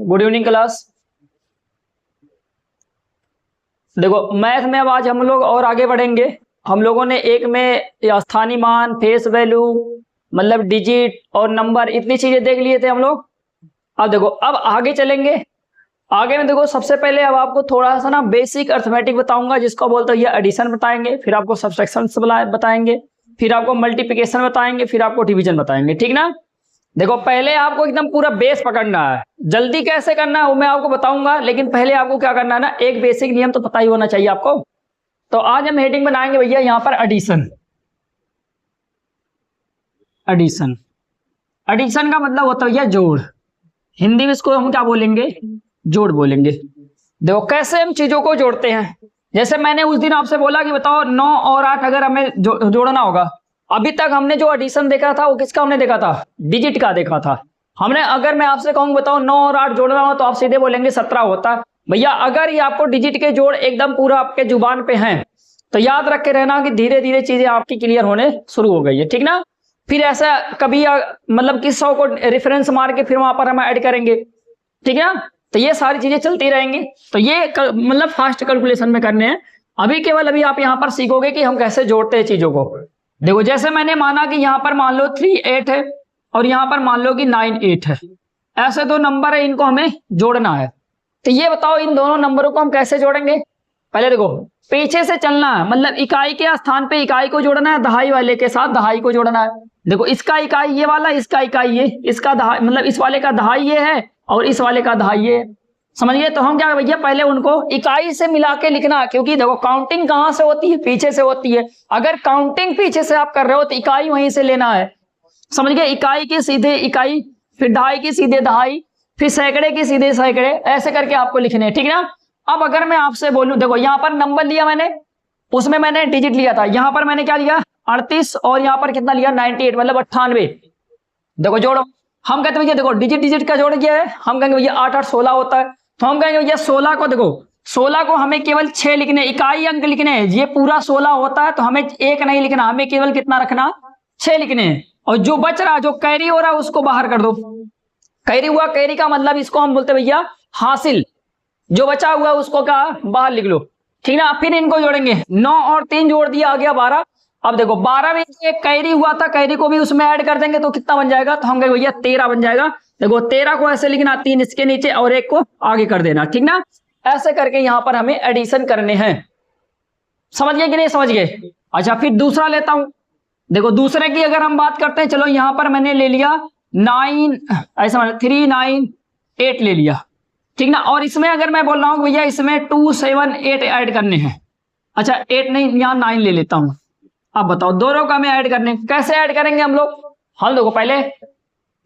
Good evening class. देखो math में अब आज हम लोग और आगे बढ़ेंगे। हम लोगों ने एक में स्थानीय मान, फेस वैल्यू, मतलब डिजिट और नंबर, इतनी चीजें देख लिए थे हम लोग। अब देखो अब आगे चलेंगे। आगे में देखो सबसे पहले अब आपको थोड़ा सा ना बेसिक अर्थमेटिक बताऊंगा, जिसको बोलते हैं एडिशन बताएंगे, फिर आपको सब्सट्रैक्शन बताएंगे, फिर आपको मल्टीप्लिकेशन बताएंगे, फिर आपको डिवीजन बताएंगे, ठीक ना। देखो पहले आपको एकदम पूरा बेस पकड़ना है, जल्दी कैसे करना है वो मैं आपको बताऊंगा, लेकिन पहले आपको क्या करना है ना, एक बेसिक नियम तो पता ही होना चाहिए आपको। तो आज हम हेडिंग बनाएंगे भैया यहां पर एडिशन। एडिशन एडिशन का मतलब होता है जोड़। हिंदी में इसको हम क्या बोलेंगे, जोड़ बोलेंगे। देखो कैसे हम चीजों को जोड़ते हैं। जैसे मैंने उस दिन आपसे बोला कि बताओ 9 और 8 अगर हमें जोड़ना होगा। अभी तक हमने जो एडिशन देखा था वो किसका हमने देखा था, डिजिट का देखा था हमने। अगर मैं आपसे कहूँ बताओ 9 और 8 जोड़ना हो तो आप सीधे बोलेंगे 17 होता। भैया अगर ये आपको डिजिट के जोड़ एकदम पूरा आपके जुबान पे हैं तो याद रख के रहना कि धीरे धीरे चीजें आपकी क्लियर होने शुरू हो गई है, ठीक ना। फिर ऐसा कभी मतलब किस्सों को रेफरेंस मार के फिर वहां पर हम ऐड करेंगे, ठीक है ना। तो ये सारी चीजें चलती रहेंगी। तो ये मतलब फास्ट कैलकुलेशन में करने हैं। अभी केवल अभी आप यहाँ पर सीखोगे कि हम कैसे जोड़ते हैं चीजों को। देखो जैसे मैंने माना कि यहाँ पर मान लो 3 8 है और यहाँ पर मान लो कि 9 8 है। ऐसे दो नंबर है, इनको हमें जोड़ना है। तो ये बताओ इन दोनों नंबरों को हम कैसे जोड़ेंगे। पहले देखो पीछे से चलना है, मतलब इकाई के स्थान पे इकाई को जोड़ना है, दहाई वाले के साथ दहाई को जोड़ना है। देखो इसका इकाई ये वाला, इसका इकाई ये, इसका दहाई मतलब इस वाले का दहाई ये है और इस वाले का दहाई ये है। समझ गए। तो हम क्या भैया पहले उनको इकाई से मिला के लिखना, क्योंकि देखो काउंटिंग कहां से होती है, पीछे से होती है। अगर काउंटिंग पीछे से आप कर रहे हो तो इकाई वहीं से लेना है। समझ गए। इकाई की सीधे इकाई, फिर दहाई की सीधे दहाई, फिर सैकड़े की सीधे सैकड़े, ऐसे करके आपको लिखने हैं, ठीक है ना। अब अगर मैं आपसे बोलूं, देखो यहाँ पर नंबर लिया मैंने, उसमें मैंने डिजिट लिया था, यहाँ पर मैंने क्या लिया 38 और यहाँ पर कितना लिया 98, मतलब 98। देखो जोड़ो। हम कहते हैं भैया देखो डिजिट डिजिट का जोड़ किया है, हम कहेंगे भैया 8 8 16 होता है। तो हम कहेंगे भैया 16 को, देखो 16 को हमें केवल 6 लिखने, इकाई अंक लिखने हैं। ये पूरा 16 होता है तो हमें 1 नहीं लिखना, हमें केवल कितना रखना 6 लिखने हैं। और जो बच रहा, जो कैरी हो रहा है उसको बाहर कर दो। कैरी हुआ, कैरी का मतलब इसको हम बोलते भैया हासिल। जो बचा हुआ है उसको क्या बाहर लिख लो, ठीक ना। फिर इनको जोड़ेंगे, 9 और 3 जोड़ दिया, आ गया 12। अब देखो 12 में एक कैरी हुआ था, कैरी को भी उसमें ऐड कर देंगे तो कितना बन जाएगा, तो हम कहेंगे भैया 13 बन जाएगा। देखो 13 को ऐसे लिखना, 3 इसके नीचे और 1 को आगे कर देना, ठीक ना। ऐसे करके यहां पर हमें एडिशन करने हैं। समझ गए कि नहीं समझ गए। अच्छा फिर दूसरा लेता हूं। देखो दूसरे की अगर हम बात करते हैं, चलो यहां पर मैंने ले लिया 9, ऐसा 3 9 8 ले लिया, ठीक ना। और इसमें अगर मैं बोल रहा हूं भैया इसमें 2 7 8 ऐड करने हैं। अच्छा 8 नहीं, यहां 9 ले लेता हूं। अब बताओ दोनों का हमें ऐड करने, कैसे ऐड करेंगे हम लोग। हम देखो पहले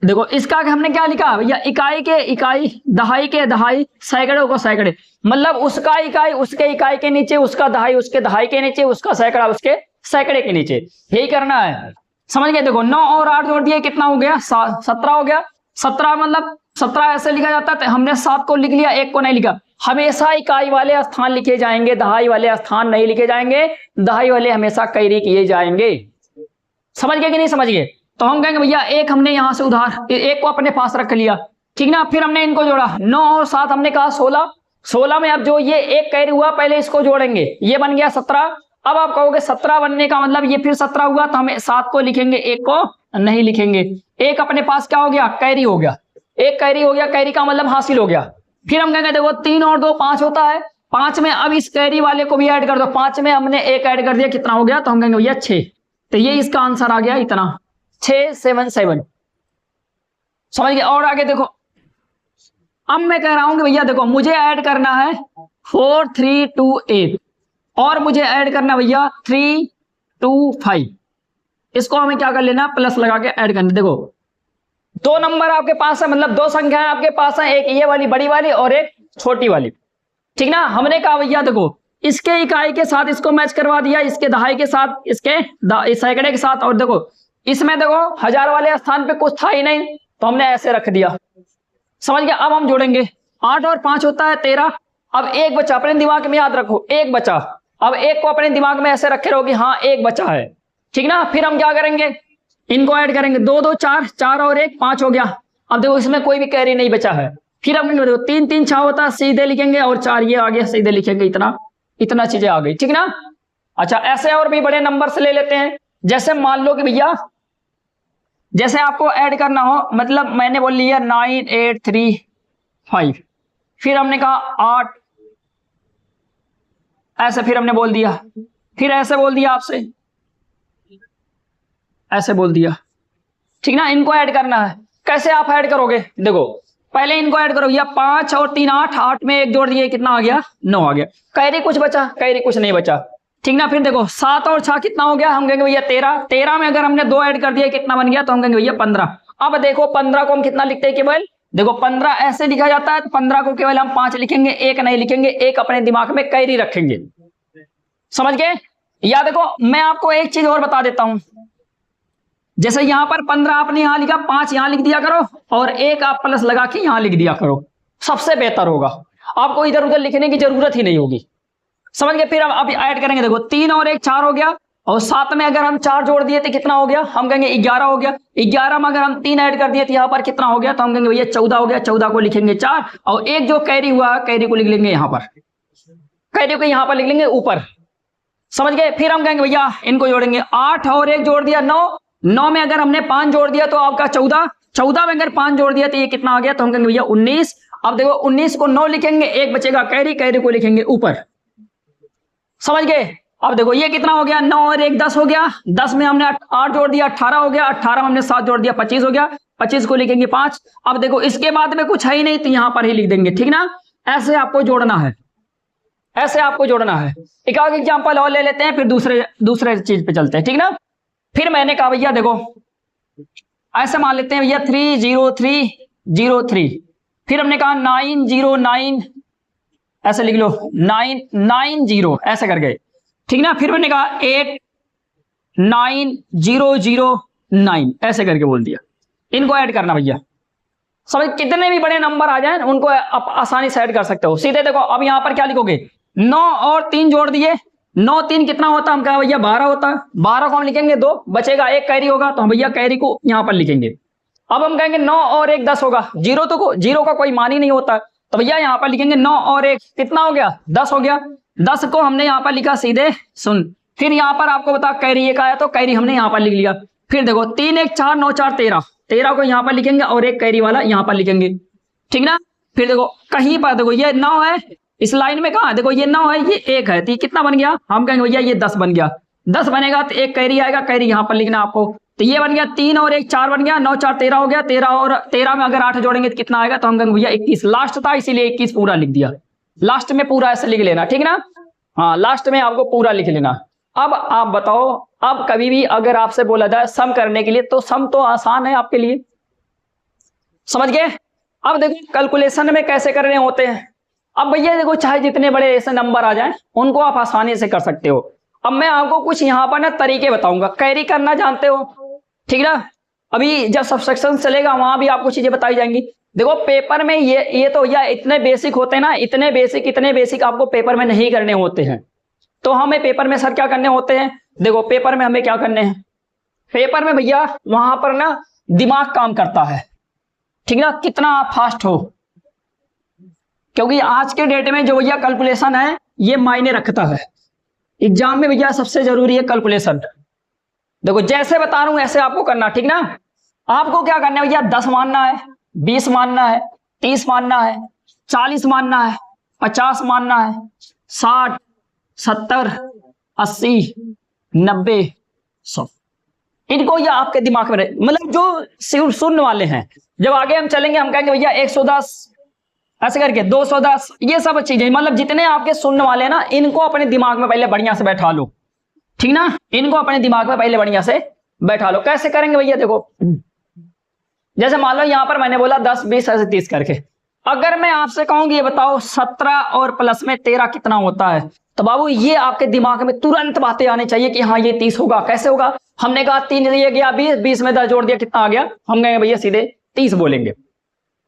देखो इसका हमने क्या लिखा भैया, इकाई के इकाई, दहाई के दहाई, सैकड़ों को सैकड़े, मतलब उसका इकाई उसके इकाई के नीचे, उसका दहाई उसके दहाई के नीचे, उसका सैकड़ा उसके सैकड़े के नीचे, यही करना है। समझ गए। देखो 9 और 8 जोड़ दिए, कितना हो गया 17 हो गया। 17 मतलब 17 ऐसे लिखा जाता है, हमने 7 को लिख लिया, 1 को नहीं लिखा। हमेशा इकाई वाले स्थान लिखे जाएंगे, दहाई वाले स्थान नहीं लिखे जाएंगे। दहाई वाले हमेशा कैरी किए जाएंगे। समझ गए कि नहीं समझ गए। तो हम कहेंगे भैया 1 हमने यहां से उधार, 1 को अपने पास रख लिया, ठीक ना। फिर हमने इनको जोड़ा, 9 और 7 हमने कहा 16। 16 में अब जो ये 1 कैरी हुआ पहले इसको जोड़ेंगे, ये बन गया 17। अब आप कहोगे 17 बनने का मतलब ये फिर 17 हुआ, तो हमें 7 को लिखेंगे, 1 को नहीं लिखेंगे। 1 अपने पास क्या हो गया, कैरी हो गया। 1 कैरी हो गया, कैरी का मतलब हासिल हो गया। फिर हम कहेंगे देखो 3 और 2 5 होता है। 5 में अब इस कैरी वाले को भी ऐड कर दो, 5 में हमने 1 ऐड कर दिया, कितना हो गया, तो हम कहेंगे भैया 6। तो ये इसका आंसर आ गया इतना, 6 7 7। समझ गए। और आगे देखो, अब मैं कह रहा हूं कि भैया देखो मुझे ऐड करना है 4 3 2 8 और मुझे ऐड करना भैया 3 2 5। इसको हमें क्या कर लेना, प्लस लगा के ऐड करना। देखो 2 नंबर आपके पास है, मतलब 2 संख्याएं आपके पास है, एक ये वाली बड़ी वाली और एक छोटी वाली, ठीक ना। हमने कहा भैया देखो इसके इकाई के साथ इसको मैच करवा दिया, इसके दहाई के साथ, इसके सैकड़े के साथ। और देखो इसमें देखो 1000 वाले स्थान पे कुछ था ही नहीं तो हमने ऐसे रख दिया। समझ गया। अब हम जोड़ेंगे, 8 और 5 होता है 13। अब 1 बचा, अपने दिमाग में याद रखो 1 बचा। अब 1 को अपने दिमाग में ऐसे रखे रहो कि हाँ 1 बचा है, ठीक ना। फिर हम क्या करेंगे, इनको ऐड करेंगे, 2 2 4, 4 और 1 5 हो गया। अब देखो इसमें कोई भी कैरी नहीं बचा है। फिर हम देखो 3 3 6 होता, सीधे लिखेंगे, और 4 ये आ गया, सीधे लिखेंगे, इतना चीजें आ गई, ठीक ना। अच्छा, ऐसे और भी बड़े नंबर से ले लेते हैं। जैसे मान लो कि भैया, जैसे आपको ऐड करना हो, मतलब मैंने बोल लिया 9 8 3 5, फिर हमने कहा 8, ऐसे फिर हमने बोल दिया, फिर ऐसे बोल दिया, आपसे ऐसे बोल दिया, ठीक ना। इनको ऐड करना है। कैसे आप ऐड करोगे? देखो पहले इनको ऐड करो भैया, 5 और 3 8, 8 में 1 जोड़ दिए, कितना आ गया? 9 आ गया। कैरी कुछ बचा? कैरी कुछ नहीं बचा, ठीक ना। फिर देखो 7 और 6 कितना हो गया? हम कहेंगे भैया 13, 13 में अगर हमने 2 ऐड कर दिया कितना बन गया? तो हम कहेंगे भैया 15। अब देखो 15 को हम कितना लिखते हैं केवल? देखो 15 ऐसे लिखा जाता है, तो 15 को केवल हम 5 लिखेंगे, 1 नहीं लिखेंगे, 1 अपने दिमाग में कैरी रखेंगे, समझ गए? या देखो मैं आपको एक चीज और बता देता हूं, जैसे यहां पर 15 आपने यहां लिखा, 5 यहां लिख दिया करो, और 1 आप प्लस लगा के यहां लिख दिया करो, सबसे बेहतर होगा। आपको इधर उधर लिखने की जरूरत ही नहीं होगी, समझ गए? फिर हम अब ऐड करेंगे, देखो 3 और 1 4 हो गया, और 7 में अगर हम 4 जोड़ दिए तो कितना हो गया? हम कहेंगे 11 हो गया। 11 में अगर हम 3 ऐड कर दिए तो यहाँ पर कितना हो गया? तो हम कहेंगे भैया 14 हो गया। 14 को लिखेंगे 4, और एक जो कैरी हुआ, कैरी को लिख लेंगे यहाँ पर, कैरी को यहाँ पर लिख लेंगे ऊपर, समझ गए? फिर हम कहेंगे भैया इनको जोड़ेंगे, 8 और 1 जोड़ दिया 9, 9 में अगर हमने 5 जोड़ दिया तो आपका 14, 14 में अगर 5 जोड़ दिया तो ये कितना आ गया? तो हम कहेंगे भैया 19। अब देखो 19 को 9 लिखेंगे, 1 बचेगा कैरी, कैरी को लिखेंगे ऊपर, समझ गए? अब देखो ये कितना हो गया? 9 और 1 10 हो गया, 10 में हमने 8 जोड़ दिया, 18 हो गया, 18 में हमने 7 जोड़ दिया, 25 हो गया, 25 को लिखेंगे 5। अब देखो इसके बाद में कुछ है ही नहीं, तो यहां पर ही लिख देंगे, ठीक ना। ऐसे आपको जोड़ना है, ऐसे आपको जोड़ना है। एक और एग्जांपल और ले लेते हैं, फिर दूसरे चीज पे चलते हैं, ठीक ना। फिर मैंने कहा भैया देखो ऐसे मान लेते हैं भैया 3 0 3 0 3, फिर हमने कहा 9 0 9, ऐसे लिख लो 9 9 0, ऐसे कर गए, ठीक ना। फिर मैंने कहा 8 9 0 0 9, ऐसे करके बोल दिया। इनको ऐड करना भैया, समझ? कितने भी बड़े नंबर आ जाए उनको आप आसानी से ऐड कर सकते हो सीधे। देखो अब यहां पर क्या लिखोगे? 9 और 3 जोड़ दिए, 9 3 कितना होता? हम कहा भैया 12 होता है। 12 को हम लिखेंगे 2, बचेगा 1 कैरी होगा, तो हम भैया कैरी को यहां पर लिखेंगे। अब हम कहेंगे 9 और 1 10 होगा, जीरो का कोई मान ही नहीं होता, तो भैया यहां पर लिखेंगे 9 और 1 कितना हो गया? 10 हो गया। 10 को हमने यहां पर लिखा सीधे, सुन। फिर यहां पर आपको बता कैरी 1 आया, तो कैरी हमने यहां पर लिख लिया। फिर देखो 3 1 4 9 4 13, 13 को यहां पर लिखेंगे, और 1 कैरी वाला यहां पर लिखेंगे, ठीक ना। फिर देखो कहीं पर देखो ये 9 है, इस लाइन में कहा देखो ये 9 है, ये 1 है, तो ये कितना बन गया? हम कहेंगे भैया ये 10 बन गया। 10 बनेगा तो 1 कैरी आएगा, कैरी यहां पर लिखना आपको, तो ये बन गया 3 और 1 4 बन गया, 9 4 13 हो गया। 13 और 13 में अगर 8 जोड़ेंगे तो कितना आएगा? तो हम कहेंगे भैया 21। लास्ट था इसीलिए 21 पूरा लिख दिया, लास्ट में पूरा ऐसे लिख लेना, ठीक ना। हाँ, लास्ट में आपको पूरा लिख लेना। अब आप बताओ, अब कभी भी अगर आपसे बोला जाए सम करने के लिए, तो सम तो आसान है आपके लिए, समझ गए? अब देखो कैलकुलेशन में कैसे करने होते हैं। अब भैया देखो चाहे जितने बड़े ऐसे नंबर आ जाएं उनको आप आसानी से कर सकते हो। अब मैं आपको कुछ यहाँ पर ना तरीके बताऊंगा। कैरी करना जानते हो, ठीक ना। अभी जब सब्सट्रैक्शन चलेगा वहां भी आपको चीजें बताई जाएंगी। देखो पेपर में ये तो या इतने बेसिक होते हैं ना, इतने बेसिक आपको पेपर में नहीं करने होते हैं। तो हमें पेपर में सर क्या करने होते हैं? देखो पेपर में हमें क्या करने हैं, पेपर में भैया वहां पर ना दिमाग काम करता है, ठीक ना, कितना आप फास्ट हो, क्योंकि आज के डेट में जो भैया कैलकुलेशन है ये मायने रखता है। एग्जाम में भैया सबसे जरूरी है कैलकुलेशन। देखो जैसे बता रहा हूं ऐसे आपको करना, ठीक ना। आपको क्या करना है भैया? 10 मानना है, 20 मानना है, 30 मानना है, 40 मानना है, 50 मानना है, 60 70 80 90 100। इनको या आपके दिमाग में रहे, मतलब जो सुनने वाले हैं। जब आगे हम चलेंगे हम कहेंगे भैया 110 ऐसे करके, 210, ये सब चीजें, मतलब जितने आपके सुनने वाले हैं ना, इनको अपने दिमाग में पहले बढ़िया से बैठा लो, ठीक ना। इनको अपने दिमाग में पहले बढ़िया से बैठा लो। कैसे करेंगे भैया? देखो जैसे मान लो यहां पर मैंने बोला 10 20 ऐसे 30 करके, अगर मैं आपसे कहूंगी ये बताओ 17 और प्लस में 13 कितना होता है, तो बाबू ये आपके दिमाग में तुरंत बातें आनी चाहिए कि हाँ ये 30 होगा। कैसे होगा? हमने कहा 3 ये गया 20, 20 में 10 जोड़ दिया, कितना आ गया? हम कहेंगे भैया सीधे 30 बोलेंगे।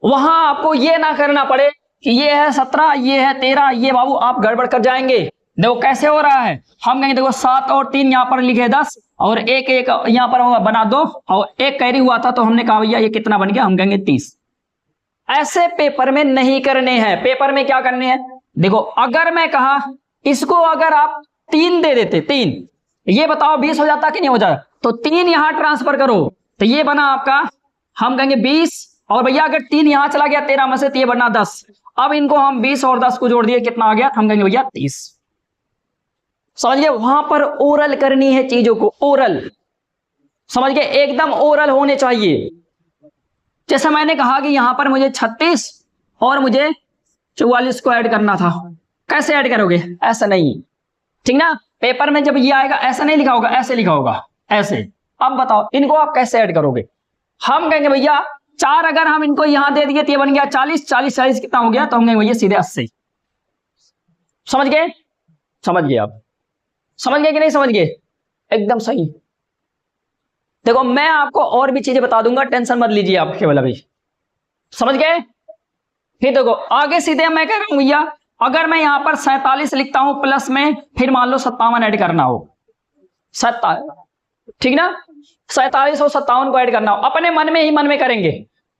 वहां आपको ये ना करना पड़े कि ये है 17 ये है 13, ये बाबू आप गड़बड़ कर जाएंगे। देखो कैसे हो रहा है, हम कहेंगे देखो 7 और 3 यहाँ पर लिखे 10, और एक यहाँ पर बना 2, और 1 कैरी हुआ था, तो हमने कहा भैया ये कितना बन गया? हम कहेंगे 30। ऐसे पेपर में नहीं करने हैं। पेपर में क्या करने हैं, देखो अगर मैं कहा इसको अगर आप 3 दे देते, 3, ये बताओ 20 हो जाता कि नहीं हो जाता, तो 3 यहां ट्रांसफर करो तो ये बना आपका, हम कहेंगे 20, और भैया अगर 3 यहां चला गया 13 में से तो ये बना 10। अब इनको हम 20 और 10 को जोड़ दिए, कितना आ गया, हम कहेंगे भैया 30। समझिए, वहां पर ओरल करनी है चीजों को, ओरल, समझ गए, एकदम ओरल होने चाहिए। जैसे मैंने कहा कि यहां पर मुझे 36 और मुझे 44 को ऐड करना था, कैसे ऐड करोगे, ऐसा नहीं, ठीक ना। पेपर में जब ये आएगा ऐसा नहीं लिखा होगा, ऐसे लिखा होगा, ऐसे। अब बताओ इनको आप कैसे ऐड करोगे। हम कहेंगे भैया 4 अगर हम इनको यहां दे दिए तो ये बन गया 40, 40 कितना हो गया, तो हम कहेंगे भैया सीधे 80। समझ गए, समझ गए आप, समझ गए कि नहीं समझ गए, एकदम सही। देखो मैं आपको और भी चीजें बता दूंगा, टेंशन मत लीजिए आप केवल अभी, समझ गए। फिर देखो आगे सीधे मैं कह रहा हूं भैया अगर मैं यहां पर 47 लिखता हूं प्लस में, फिर मान लो 57 ऐड करना हो, 57, ठीक ना, 47 और 57 को ऐड करना हो, अपने मन में ही मन में करेंगे।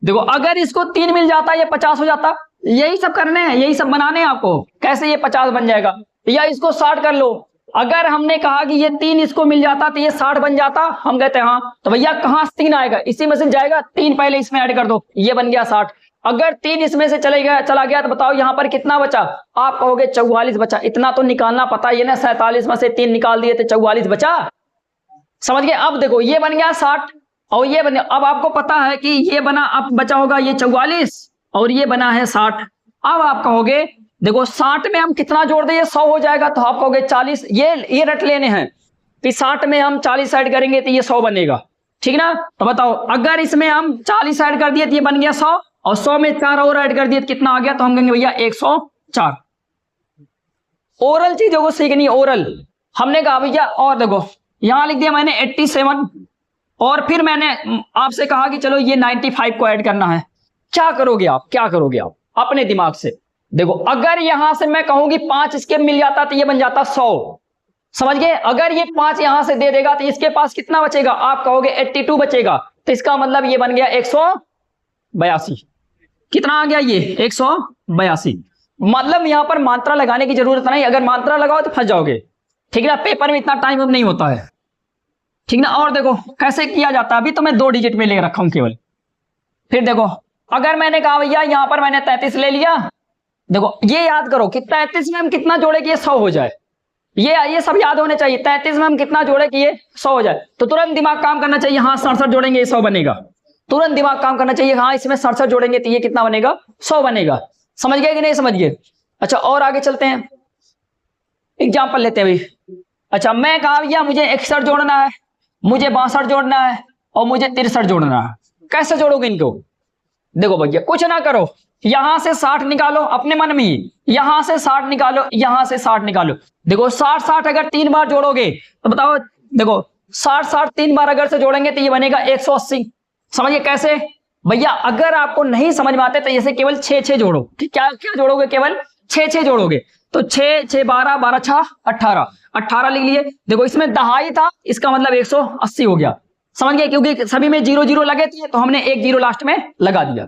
देखो अगर इसको 3 मिल जाता ये 50 हो जाता, यही सब करने हैं, यही सब बनाने हैं आपको, कैसे ये 50 बन जाएगा, या इसको 60 कर लो। अगर हमने कहा कि ये 3 इसको मिल जाता तो ये 60 बन जाता, हम कहते हैं हाँ, तो भैया कहां से 3 आएगा, इसी में से जाएगा, 3 पहले इसमें ऐड कर दो, ये बन गया 60। अगर 3 इसमें से चला गया तो बताओ यहां पर कितना बचा, आप कहोगे 44 बचा। इतना तो निकालना पता है ना, 47 में से 3 निकाल दिए तो 44 बचा, समझ गए। अब देखो ये बन गया 60 और ये बन गया, अब आपको पता है कि ये बना, अब बचा होगा ये 44 और ये बना है 60। अब आप कहोगे देखो 60 में हम कितना जोड़ दें, ये 100 हो जाएगा, तो आप कहोगे 40, ये रट लेने हैं कि 60 में हम 40 ऐड करेंगे तो ये 100 बनेगा, ठीक ना। तो बताओ अगर इसमें हम 40 ऐड कर दिए तो ये बन गया 100, और 100 में 4 और ऐड कर दिए तो कितना आ गया, तो हम कहेंगे भैया 104। ओरल चीजों को सीखनी, ओरल। हमने कहा भैया, और देखो यहां लिख दिया मैंने 87, और फिर मैंने आपसे कहा कि चलो ये 95 को ऐड करना है। क्या करोगे आप, क्या करोगे आप अपने दिमाग से, देखो अगर यहां से मैं कहूं कि 5 इसके मिल जाता तो ये बन जाता 100, समझ गए। अगर ये 5 यहां से दे देगा तो इसके पास कितना बचेगा, आप कहोगे 82 बचेगा, तो इसका मतलब ये बन गया 182। कितना आ गया ये 182। मतलब यहां पर मात्रा लगाने की जरूरत नहीं, अगर मात्रा लगाओ तो फंस जाओगे, ठीक है ना। पेपर में इतना टाइम अब नहीं होता है, ठीक ना। और देखो कैसे किया जाता है, अभी तो मैं 2 डिजिट में ले रखा हूं केवल। फिर देखो अगर मैंने कहा भैया यहां पर मैंने 33 ले लिया, देखो ये याद करो कि 33 में हम कितना जोड़े कि ये 100 हो जाए, ये सब याद होने चाहिए। 33 में हम कितना जोड़े कि ये 100 हो जाए, तो तुरंत दिमाग काम करना चाहिए, हाँ 67 जोड़ेंगे ये 100 बनेगा। तुरंत दिमाग काम करना चाहिए, हाँ इसमें 67 जोड़ेंगे तो ये कितना बनेगा, 100 बनेगा। समझ गए कि नहीं समझ गए। अच्छा और आगे चलते हैं, एग्जाम्पल लेते हैं भाई। अच्छा मैं कहा भैया मुझे 61 जोड़ना है, मुझे 62 जोड़ना है और मुझे 63 जोड़ना है। कैसे जोड़ोगे इनको, देखो भैया कुछ ना करो, यहां से 60 निकालो अपने मन में ही, यहां से 60 निकालो, यहां से 60 निकालो। देखो 60 अगर 3 बार जोड़ोगे तो बताओ, देखो 60 3 बार अगर से जोड़ेंगे तो ये बनेगा 180। समझिए कैसे भैया, अगर आपको नहीं समझ में आते तो ऐसे केवल 6 जोड़ो, क्या क्या जोड़ोगे, केवल 6 जोड़ोगे। तो 6 6 12 12 6 18 लिख लिए। देखो इसमें दहाई था, इसका मतलब 180 हो गया, समझ गए, क्योंकि सभी में 0 0 लगे थे तो हमने 1 0 लास्ट में लगा दिया।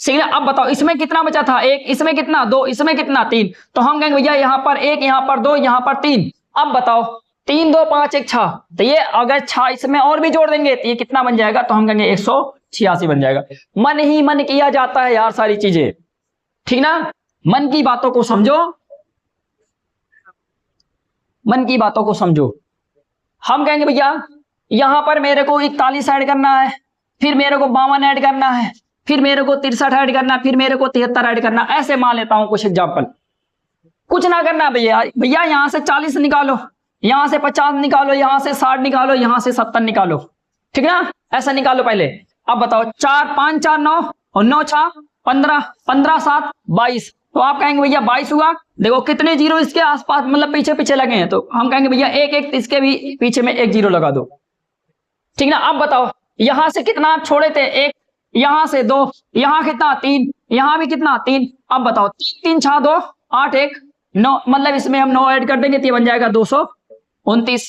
सही है। अब बताओ इसमें कितना बचा था, 1, इसमें कितना 2, इसमें कितना 3, तो हम कहेंगे भैया यहाँ पर 1, यहाँ पर 2, यहाँ पर 3। अब बताओ 3 2 5 1 6, तो ये अगर 6 इसमें और भी जोड़ देंगे तो ये कितना बन जाएगा, तो हम कहेंगे 186 बन जाएगा। मन ही मन किया जाता है यार सारी चीजें, ठीक ना। मन की बातों को समझो, मन की बातों को समझो। हम कहेंगे भैया यहां पर मेरे को 41 ऐड करना है, फिर मेरे को 52 ऐड करना है, फिर मेरे को 63 ऐड करना, फिर मेरे को 73 ऐड करना। ऐसे मान लेता हूं कुछ एग्जांपल, कुछ ना करना भैया। भैया यहां से 40 निकालो, यहां से 50 निकालो, यहां से 60 निकालो, यहां से 70 निकालो, ठीक है ना। ऐसा निकालो पहले। अब बताओ 4 5 4 9 और 9 6 15 15 7 22, तो आप कहेंगे भैया 22 हुआ। देखो कितने जीरो इसके आसपास मतलब पीछे पीछे लगे हैं, तो हम कहेंगे भैया 1 1 इसके भी पीछे में 1 0 लगा दो, ठीक ना। अब बताओ यहां से कितना आप छोड़े थे, 1, यहां से 2, यहां कितना 3, यहां भी कितना 3। अब बताओ 3 3 6 2 8 1 9, मतलब इसमें हम 9 ऐड कर देंगे तो ये बन जाएगा 229।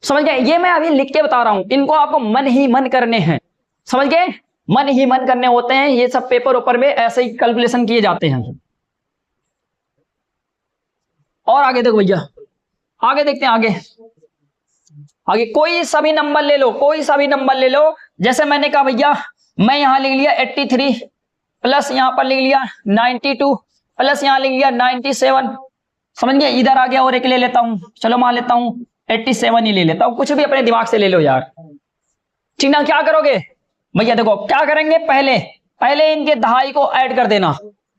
समझ गए, ये मैं अभी लिख के बता रहा हूं, इनको आपको मन ही मन करने हैं, समझ गए। मन ही मन करने होते हैं, ये सब पेपर ऊपर में ऐसे ही कैलकुलेशन किए जाते हैं। और आगे देखो भैया, आगे देखते हैं, आगे कोई सभी नंबर ले लो, कोई सभी नंबर ले लो। जैसे मैंने कहा भैया, मैं यहां लिख लिया 83 प्लस यहां पर लिख लिया 92 प्लस यहां लिख लिया 97, समझ गए। इधर आ गया और एक ले लेता हूं, चलो मान लेता हूं 87 ही ले लेता हूं, कुछ भी अपने दिमाग से ले लो यार, ठीक ना। क्या करोगे भैया, देखो क्या करेंगे, पहले इनके दहाई को ऐड कर देना।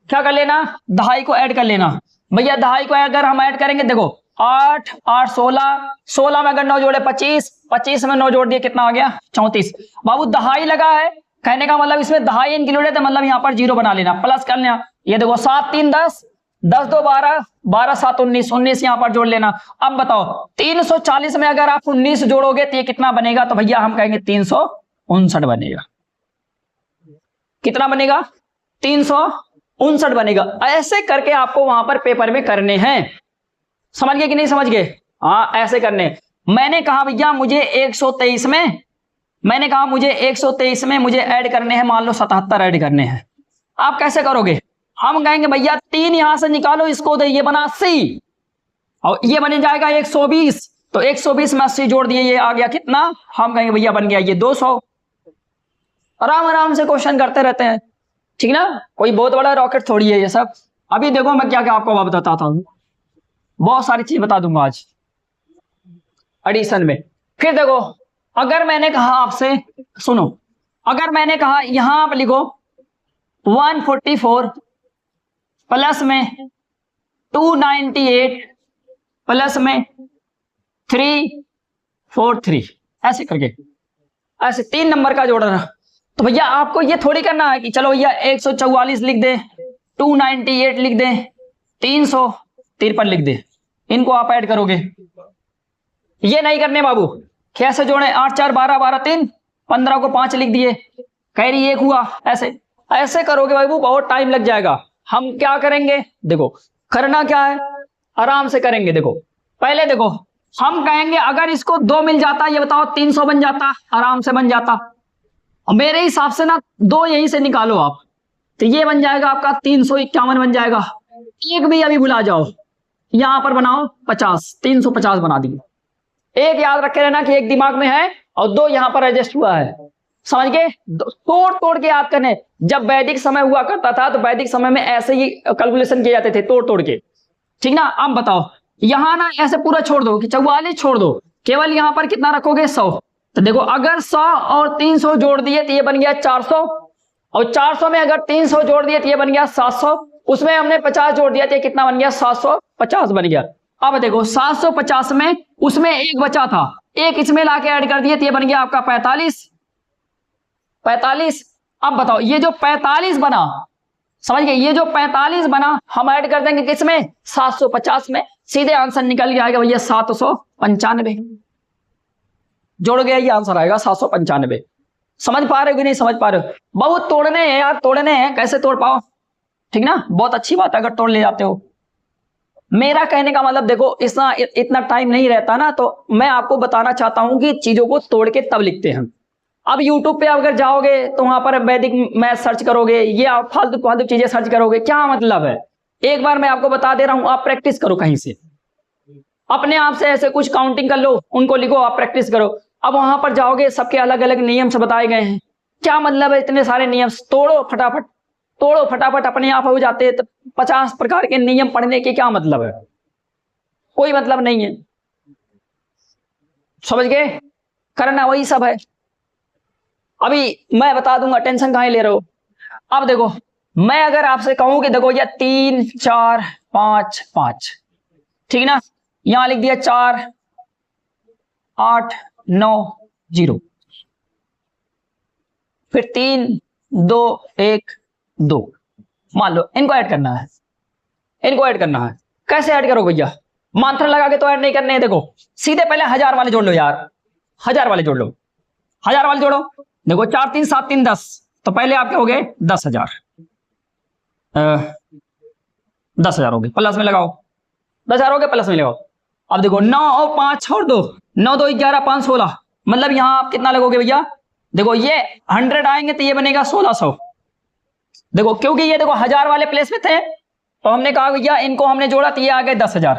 क्या कर लेना, दहाई को ऐड कर लेना। भैया दहाई को अगर हम ऐड करेंगे, देखो 8 8 16, 16 में अगर 9 जोड़े 25, 25 में 9 जोड़ दिए कितना आ गया 34। बाबू दहाई लगा है, कहने का मतलब इसमें दहाई इंक्लूडेड है, मतलब यहाँ पर 0 बना लेना, प्लस कर लेना। ये देखो 7 3 10, 10 2 12, 12 7 19, 19 यहाँ पर जोड़ लेना। अब बताओ 340 में अगर आप 19 जोड़ोगे तो ये कितना बनेगा, तो भैया हम कहेंगे 359 बनेगा। कितना बनेगा, 359 बनेगा। ऐसे करके आपको वहां पर पेपर में करने हैं, समझ गए कि नहीं समझ गए। हाँ ऐसे करने। मैंने कहा भैया मुझे 123 में, मैंने कहा मुझे 123 में मुझे ऐड करने हैं, मान लो 77 ऐड करने हैं। आप कैसे करोगे, हम कहेंगे भैया 3 यहां से निकालो, इसको दे, ये बना 80 और ये बन जाएगा 120, तो 120 में 80 जोड़ दिए, ये आ गया कितना, हम कहेंगे भैया बन गया ये 200। आराम आराम से क्वेश्चन करते रहते हैं, ठीक ना, कोई बहुत बड़ा रॉकेट थोड़ी है ये सब। अभी देखो मैं क्या क्या आपको बताता हूं, बहुत सारी चीज बता दूंगा आज एडिशन में। फिर देखो अगर मैंने कहा आपसे, सुनो, अगर मैंने कहा यहां आप लिखो 144 प्लस में 298 प्लस में 343, ऐसे करके, ऐसे 3 नंबर का जोड़ना। तो भैया आपको ये थोड़ी करना है कि चलो भैया 144 लिख दे, 298 लिख दे, 353 लिख दे, इनको आप ऐड करोगे। ये नहीं करने बाबू, कैसे जोड़े, 8 4 12 12 3, 15 को 5 लिख दिए, कह रही 1 हुआ। ऐसे ऐसे करोगे बाबू बहुत टाइम लग जाएगा। हम क्या करेंगे, देखो करना क्या है, आराम से करेंगे। देखो पहले देखो हम कहेंगे अगर इसको 2 मिल जाता, ये बताओ 300 बन जाता, आराम से बन जाता। और मेरे हिसाब से ना 2 यहीं से निकालो आप, तो ये बन जाएगा आपका 351 बन जाएगा। एक भी अभी भुला जाओ, यहां पर बनाओ 50, 350 बना दिए। एक याद रखे रहना कि एक दिमाग में है और 2 यहां पर एडजस्ट हुआ है, समझ गए। तोड़ तोड़ के याद करने। जब वैदिक समय हुआ करता था तो वैदिक समय में ऐसे ही कैलकुलेशन किए जाते थे, तोड़ तोड़ के, ठीक ना। अब बताओ यहां ना ऐसे पूरा छोड़ दो कि 44 छोड़ दो, केवल यहां पर कितना रखोगे 100। तो देखो अगर 100 और 300 जोड़ दिए तो ये बन गया 400, और 400 में अगर 300 जोड़ दिए तो ये बन गया 700, उसमें हमने 50 जोड़ दिया तो ये कितना बन गया 750 बन गया। अब देखो 750 में उसमें एक बचा था, एक इसमें लाके ऐड कर दिए तो ये बन गया आपका 45। अब बताओ ये जो 45 बना, समझ गए, ये जो 45 बना हम ऐड कर देंगे किसमें, 750 में, सीधे आंसर निकल जाएगा भैया 795। जोड़ गया ये आंसर आएगा 795। समझ पा रहे हो कि नहीं समझ पा रहे हो। बहुत तोड़ने हैं यार, तोड़ने हैं, कैसे तोड़ पाओ, ठीक ना। बहुत अच्छी बात है अगर तोड़ ले जाते हो। मेरा कहने का मतलब देखो इतना टाइम नहीं रहता ना, तो मैं आपको बताना चाहता हूं कि चीजों को तोड़ के तब लिखते हैं। अब YouTube पे अगर जाओगे तो वहां पर वैदिक मैथ सर्च करोगे, ये आप फालतू फालतू चीजें सर्च करोगे, क्या मतलब है। एक बार मैं आपको बता दे रहा हूं, आप प्रैक्टिस करो कहीं से, अपने आप से ऐसे कुछ काउंटिंग कर लो, उनको लिखो, आप प्रैक्टिस करो। अब वहां पर जाओगे सबके अलग अलग नियम से बताए गए हैं, क्या मतलब है इतने सारे नियम, तोड़ो फटाफट, तोड़ो फटाफट, अपने आप हो जाते हैं। तो 50 प्रकार के नियम पढ़ने के क्या मतलब है, कोई मतलब नहीं है, समझ गए। करना वही सब है। अभी मैं बता दूंगा, टेंशन कहां ले रहे हो। अब देखो मैं अगर आपसे कहूं कि देखो ये 3 4 5 5, ठीक ना, यहां लिख दिया 4 8 9 0, फिर 3 2 1 2, मान लो इनको ऐड करना है, इनको ऐड करना है। कैसे ऐड करो भैया, मंत्र लगा के तो ऐड नहीं करने हैं। देखो सीधे पहले 1000 वाले जोड़ लो यार, 1000 वाले जोड़ लो, 1000 वाले जोड़ो। देखो 4 3 7 3 10, तो पहले आपके हो गए 10,000, 10,000 हो गए, प्लस में लगाओ, 10,000 हो गए, प्लस में लगाओ। अब देखो 9 और 5 छोड़ दो, 9 2 11 5 16, मतलब यहां आप कितना लगोगे भैया देखो ये 100 आएंगे तो ये बनेगा 1600। देखो क्योंकि ये देखो 1000 वाले प्लेस में थे तो हमने कहा भैया इनको हमने जोड़ा तो ये आ गए 10,000,